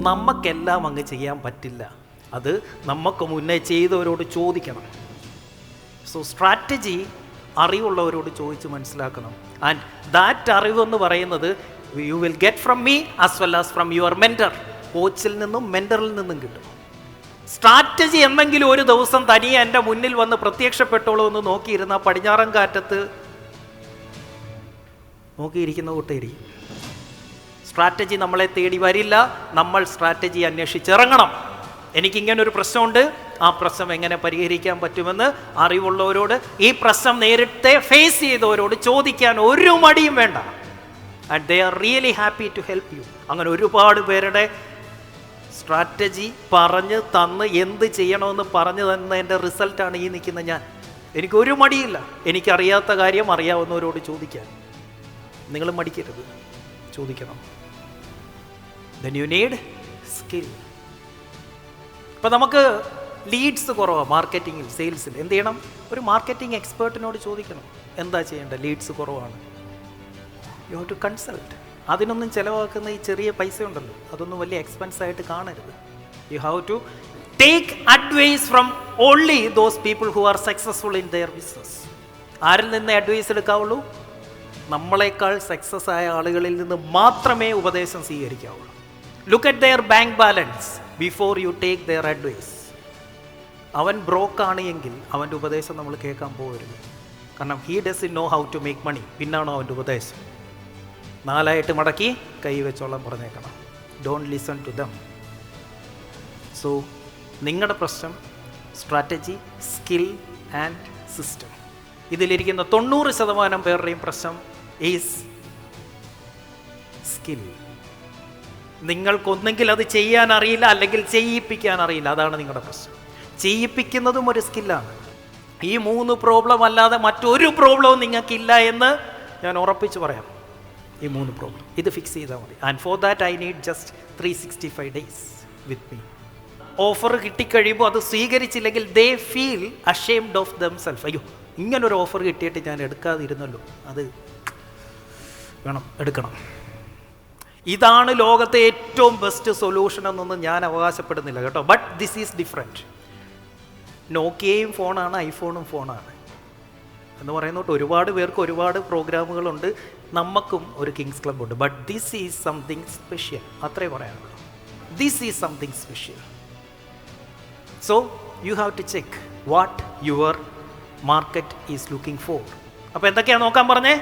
നമുക്കെല്ലാം അങ്ങ് ചെയ്യാൻ പറ്റില്ല. അത് നമുക്ക് മുന്നേ ചെയ്തവരോട് ചോദിക്കണം. സോ സ്ട്രാറ്റജി അറിവുള്ളവരോട് ചോദിച്ച് മനസ്സിലാക്കണം. ആൻഡ് ദാറ്റ് അറിവെന്ന് പറയുന്നത് you will get from me as well as from your mentor. കോച്ചിൽ നിന്നും മെൻറ്ററിൽ നിന്നും കിട്ടും. സ്ട്രാറ്റജി എന്തെങ്കിലും ഒരു ദിവസം തനിയെ എൻ്റെ മുന്നിൽ വന്ന് പ്രത്യക്ഷപ്പെട്ടോളൂ എന്ന് നോക്കിയിരുന്ന പടിഞ്ഞാറൻ കാറ്റത്ത് നോക്കിയിരിക്കുന്ന കൂട്ടേരിക്കും. സ്ട്രാറ്റജി നമ്മളെ തേടി വരില്ല. നമ്മൾ സ്ട്രാറ്റജി അന്വേഷിച്ചിറങ്ങണം. എനിക്കിങ്ങനൊരു പ്രശ്നമുണ്ട്, ആ പ്രശ്നം എങ്ങനെ പരിഹരിക്കാൻ പറ്റുമെന്ന് അറിവുള്ളവരോട്, ഈ പ്രശ്നം നേരിട്ട് ഫേസ് ചെയ്തവരോട് ചോദിക്കാൻ ഒരു മടിയും വേണ്ട. And they are really happy to help you. അങ്ങനെ ഒരുപാട് പേരുടെ സ്ട്രാറ്റജി പറഞ്ഞ് തന്ന് എന്ത് ചെയ്യണമെന്ന് പറഞ്ഞു തന്നതിൻ്റെ റിസൾട്ടാണ് ഈ നിൽക്കുന്ന ഞാൻ. എനിക്കൊരു മടിയില്ല. എനിക്കറിയാത്ത കാര്യം അറിയാവുന്നവരോട് ചോദിക്കാൻ. നിങ്ങൾ മടിക്കരുത്, ചോദിക്കണം. Then you need skill. ഇപ്പം നമുക്ക് ലീഡ്സ് കുറവാണ് മാർക്കറ്റിങ്ങിൽ, സെയിൽസിൽ. എന്ത് ചെയ്യണം? ഒരു മാർക്കറ്റിംഗ് എക്സ്പേർട്ടിനോട് ചോദിക്കണം എന്താ ചെയ്യേണ്ടത്. ലീഡ്സ് കുറവാണ്, യു ഹാവ് ടു കൺസൾട്ട്. അതിനൊന്നും ചിലവാക്കുന്ന ഈ ചെറിയ പൈസ ഉണ്ടല്ലോ, അതൊന്നും വലിയ എക്സ്പെൻസ് ആയിട്ട് കാണരുത്. You have to take advice from only those people who are successful in their business. ആരിൽ നിന്ന് അഡ്വൈസ് എടുക്കാവുള്ളൂ? നമ്മളെക്കാൾ സക്സസ് ആയ ആളുകളിൽ നിന്ന് മാത്രമേ ഉപദേശം സ്വീകരിക്കാവുള്ളൂ. Look at their bank balance before you take their advice. അവൻ ബ്രോക്കാണ് എങ്കിൽ അവൻ്റെ ഉപദേശം നമ്മൾ കേൾക്കാൻ പോകരുത്. കാരണം he doesn't know how to make money. പിന്നാണോ അവൻ്റെ ഉപദേശം? 4 മടക്കി കൈ വെച്ചോളം പറഞ്ഞേക്കണം. Don't listen to them. So നിങ്ങളുടെ പ്രശ്നം സ്ട്രാറ്റജി, സ്കിൽ ആൻഡ് സിസ്റ്റം. ഇതിലിരിക്കുന്ന 90% പേരുടെയും പ്രശ്നം ഈസ് സ്കിൽ. നിങ്ങൾക്കൊന്നെങ്കിൽ അത് ചെയ്യാൻ അറിയില്ല, അല്ലെങ്കിൽ ചെയ്യിപ്പിക്കാൻ അറിയില്ല. അതാണ് നിങ്ങളുടെ പ്രശ്നം. ചെയ്യിപ്പിക്കുന്നതും ഒരു സ്കില്ലാണ്. ഈ 3 പ്രോബ്ലം അല്ലാതെ മറ്റൊരു പ്രോബ്ലവും നിങ്ങൾക്കില്ല എന്ന് ഞാൻ ഉറപ്പിച്ച് പറയാം. ഈ 3 പ്രോബ്ലം ഇത് ഫിക്സ് ചെയ്താൽ മതി. And for that I need just 365 days with me. Offer കിട്ടിക്കഴിയുമ്പോൾ അത് സ്വീകരിച്ചില്ലെങ്കിൽ they feel ashamed of themselves. അയ്യോ, ഇങ്ങനൊരു ഓഫർ കിട്ടിയിട്ട് ഞാൻ എടുക്കാതിരുന്നല്ലോ, അത് വേണം, എടുക്കണം. ഇതാണ് ലോകത്തെ ഏറ്റവും ബെസ്റ്റ് സൊല്യൂഷൻ എന്നൊന്നും ഞാൻ അവകാശപ്പെടുന്നില്ല കേട്ടോ. But this is different. നോക്കിയയും ഫോണാണ്, ഐഫോണും ഫോണാണ് എന്ന് പറയുന്നോട്ട് ഒരുപാട് പേർക്ക് ഒരുപാട് പ്രോഗ്രാമുകളുണ്ട്. നമുക്കും ഒരു കിങ്സ് ക്ലബ് ഉണ്ട്. But this is something special. അത്രേ പറയാനുള്ളൂ. This is something special. So you have to check what your market is looking for. അപ്പോൾ എന്തൊക്കെയാണ് നോക്കാൻ പറഞ്ഞേ?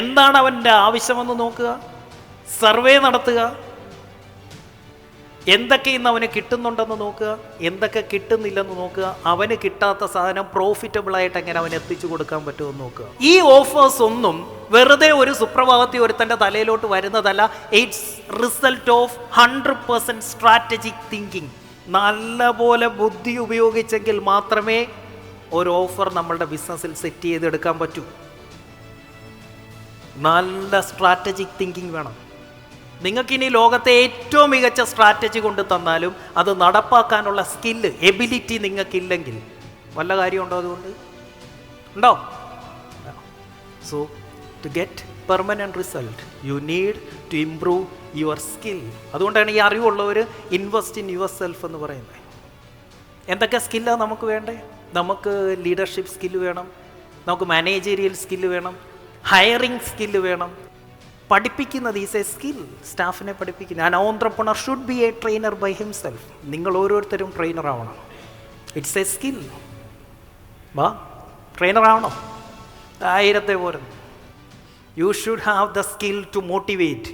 എന്താണ് അവൻ്റെ ആവശ്യമെന്ന് നോക്കുക, സർവേ നടത്തുക, എന്തൊക്കെ ഇന്ന് അവന് കിട്ടുന്നുണ്ടെന്ന് നോക്കുക, എന്തൊക്കെ കിട്ടുന്നില്ലെന്ന് നോക്കുക, അവന് കിട്ടാത്ത സാധനം പ്രോഫിറ്റബിളായിട്ട് എങ്ങനെ അവന് എത്തിച്ചു കൊടുക്കാൻ പറ്റുമെന്ന് നോക്കുക. ഈ ഓഫേഴ്സ് ഒന്നും വെറുതെ ഒരു സുപ്രഭാതത്തിൽ ഒരുത്തൻ്റെ തലയിലോട്ട് വരുന്നതല്ല. It's result of 100% strategic thinking. നല്ലപോലെ ബുദ്ധി ഉപയോഗിച്ചെങ്കിൽ മാത്രമേ ഒരു ഓഫർ നമ്മളുടെ ബിസിനസ്സിൽ സെറ്റ് ചെയ്തെടുക്കാൻ പറ്റൂ. നല്ല സ്ട്രാറ്റജിക് തിങ്കിങ് വേണം. നിങ്ങൾക്കിനി ലോകത്തെ ഏറ്റവും മികച്ച സ്ട്രാറ്റജി കൊണ്ട് തന്നാലും അത് നടപ്പാക്കാനുള്ള സ്കില്ല്, എബിലിറ്റി നിങ്ങൾക്കില്ലെങ്കിൽ വല്ല കാര്യമുണ്ടോ? അതുകൊണ്ട് ഉണ്ടോ? So to get permanent result you need to improve your skill. അതുകൊണ്ടാണ് ഈ അറിവുള്ളവർ ഇൻവെസ്റ്റ് ഇൻ യുവർ സെൽഫ് എന്ന് പറയുന്നത്. എന്തൊക്കെ സ്കില്ലാണ് നമുക്ക് വേണ്ടേ? നമുക്ക് ലീഡർഷിപ്പ് സ്കില്ല് വേണം, നമുക്ക് മാനേജീരിയൽ സ്കില്ല് വേണം, ഹയറിംഗ് സ്കില്ല് വേണം. പഠിപ്പിക്കുന്നത് ഈസ് എ സ്കിൽ. സ്റ്റാഫിനെ പഠിപ്പിക്കുന്നത്. An entrepreneur should be a trainer by himself. നിങ്ങൾ ഓരോരുത്തരും ട്രെയിനർ ആവണം. It's a skill. വാ, ട്രെയിനർ ആവണം. 1000 പോരുന്നു. You should have the skill to motivate.